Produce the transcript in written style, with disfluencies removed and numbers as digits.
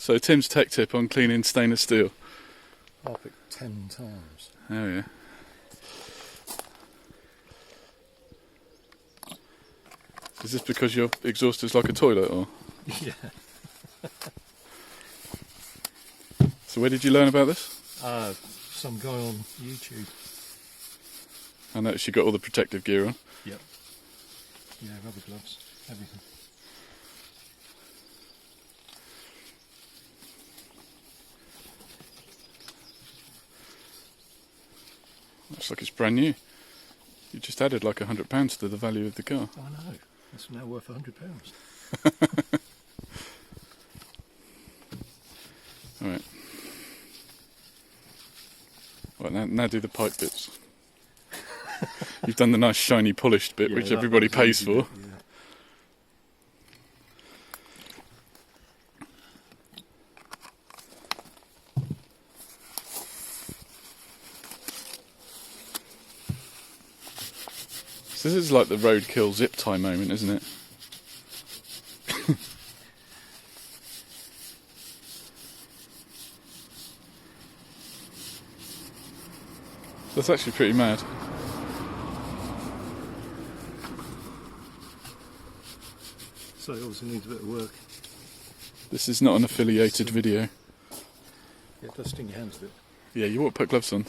So Tim's tech tip on cleaning stainless steel. Up it 10 times. Oh yeah. Is this because your exhaust is like a toilet, or? Yeah. So where did you learn about this? Some guy on YouTube. I noticed you got all the protective gear on. Yep. Yeah, rubber gloves, everything. Looks like it's brand new. You just added like £100 to the value of the car. I know. It's now worth £100. Alright. Right, now do the pipe bits. You've done the nice shiny polished bit, Yeah, which that everybody was pays easy for. bit, yeah. So this is like the roadkill zip tie moment, isn't it? That's actually pretty mad. So it obviously needs a bit of work. This is not an affiliated video. Yeah, it does sting your hands a bit. Yeah, you ought to put gloves on.